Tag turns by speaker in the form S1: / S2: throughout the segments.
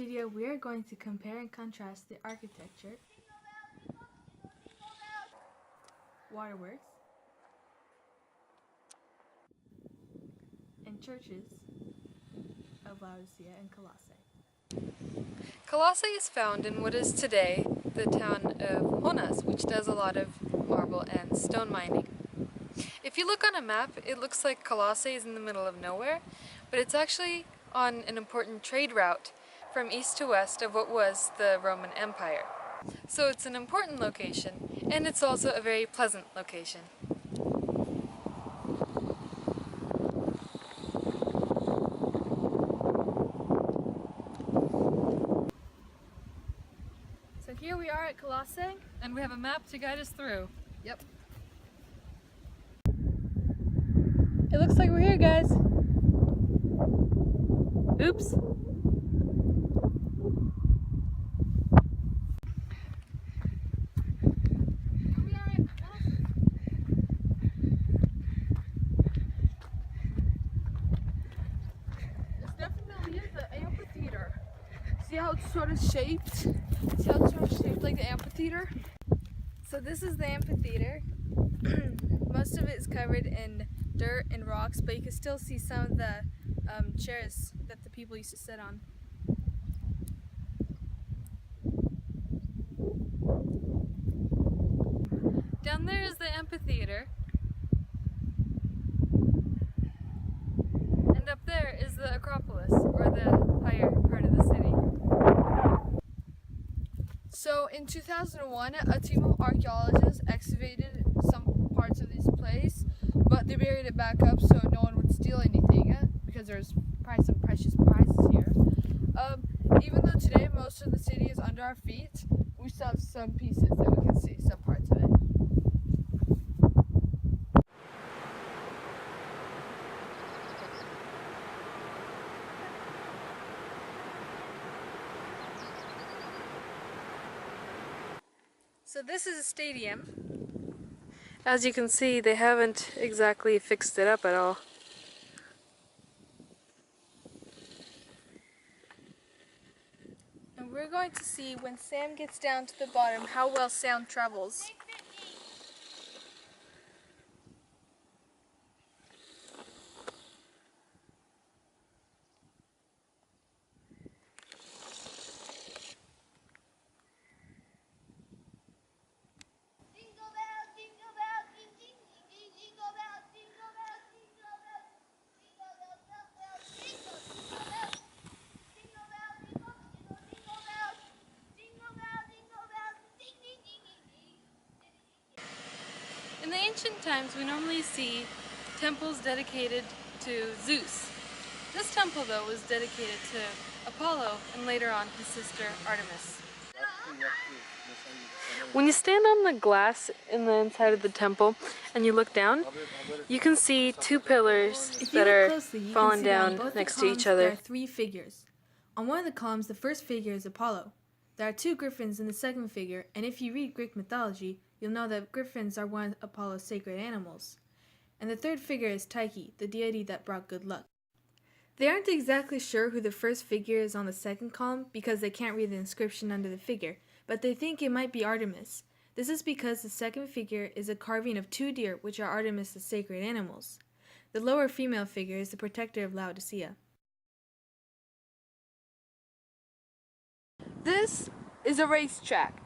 S1: video, we are going to compare and contrast the architecture, waterworks, and churches of Laodikeia and Kolose.
S2: Kolose is found in what is today the town of Honas, which does a lot of marble and stone mining. If you look on a map, it looks like Kolose is in the middle of nowhere, but it's actually on an important trade route from east to west of what was the Roman Empire. So it's an important location, and it's also a very pleasant location.
S1: So here we are at Kolose,
S2: And we have a map to guide us through.
S1: Yep. It looks like we're here, guys. Oops. This definitely is the amphitheater. See how it's sort of shaped? See how it's sort of shaped like the amphitheater? So this is the amphitheater. Most of it is covered in dirt and rocks, but you can still see some of the chairs that the people used to sit on.
S2: Down there is the amphitheater. And up there is the Acropolis, or the higher part of the city.
S1: So in 2001, a team of archaeologists excavated some parts of this place, but they buried it back up so no one would steal anything, because there's probably some precious prizes here. Even though today most of the city is under our feet, we still have some pieces that we can see, some parts of it.
S2: So this is a stadium. As you can see, they haven't exactly fixed it up at all.
S1: And we're going to see when Sam gets down to the bottom how well sound travels.
S2: In the ancient times, we normally see temples dedicated to Zeus. This temple, though, was dedicated to Apollo and later on his sister Artemis. When you stand on the glass in the inside of the temple and you look down, you can see two pillars that are fallen down next to each other.
S1: There are three figures. On one of the columns, the first figure is Apollo. There are two griffins in the second figure, and if you read Greek mythology, you'll know that griffins are one of Apollo's sacred animals. And the third figure is Tyche, the deity that brought good luck. They aren't exactly sure who the first figure is on the second column because they can't read the inscription under the figure, but they think it might be Artemis. This is because the second figure is a carving of two deer, which are Artemis' sacred animals. The lower female figure is the protector of Laodikeia. This is a racetrack.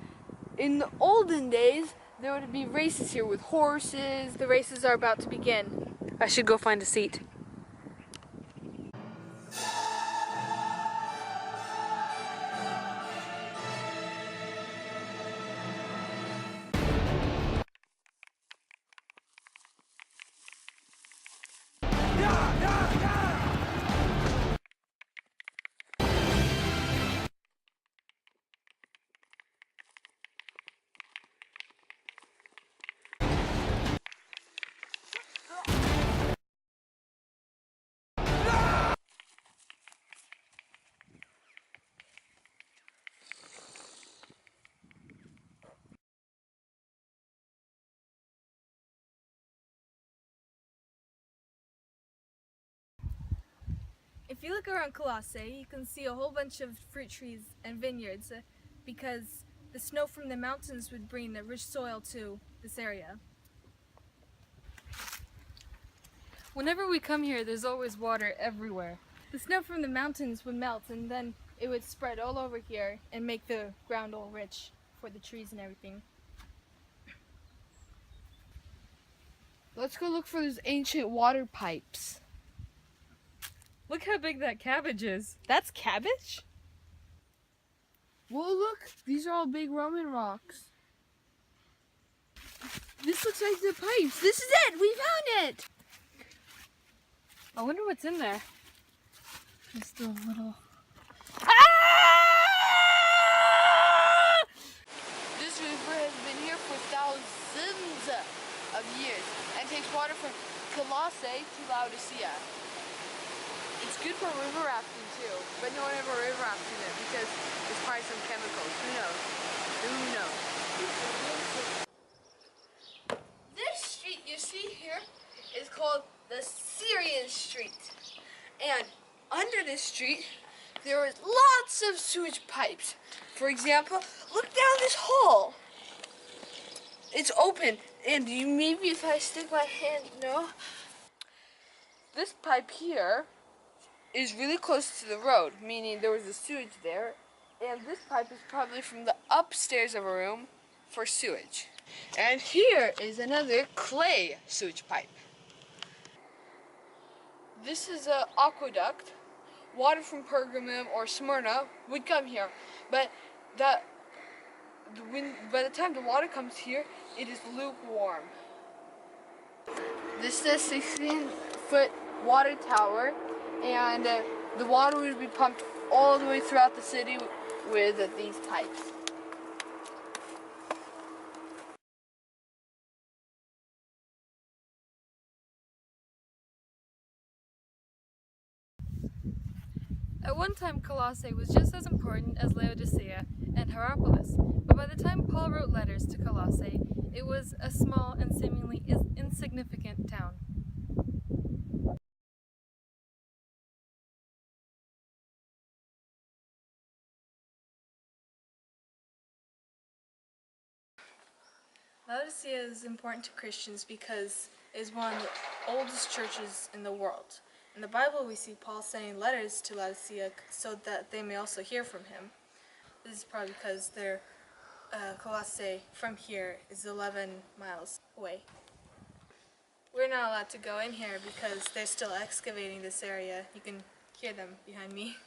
S1: In the olden days, there would be races here with horses. The races are about to begin.
S2: I should go find a seat.
S1: you look around Kolose, you can see a whole bunch of fruit trees and vineyards because the snow from the mountains would bring a rich soil to this area.
S2: Whenever we come here, there's always water everywhere.
S1: The snow from the mountains would melt and then it would spread all over here and make the ground all rich for the trees and everything.
S3: Let's go look for those ancient water pipes.
S2: Look how big that cabbage is.
S1: That's cabbage?
S3: Whoa, look! These are all big Roman rocks. This looks like the pipes. This is it! We found it!
S2: I wonder what's in there.
S3: Just a little... This river has been here for thousands of years and takes water from Kolose to Laodikeia. It's good for river rafting too, but no one ever river rafts in it because there's probably some chemicals. Who knows? Who knows? This street you see here is called the Syrian Street. And under this street, there is lots of sewage pipes. For example, look down this hole. It's open, and maybe if I stick my hand, no. This pipe here is really close to the road, meaning there was a sewage there, and this pipe is probably from the upstairs of a room for sewage. And here is another clay sewage pipe. This is an aqueduct. Water from Pergamum or Smyrna would come here, but by the time the water comes here, it is lukewarm. This is a 16-foot water tower, and the water would be pumped all the way throughout the city with these pipes.
S2: At one time, Kolose was just as important as Laodikeia and Hierapolis, but by the time Paul wrote letters to Kolose, it was a small and seemingly insignificant town.
S1: Laodikeia is important to Christians because it is one of the oldest churches in the world. In the Bible, we see Paul sending letters to Laodikeia so that they may also hear from him. This is probably because their Kolose from here is 11 miles away. We're not allowed to go in here because they're still excavating this area. You can hear them behind me.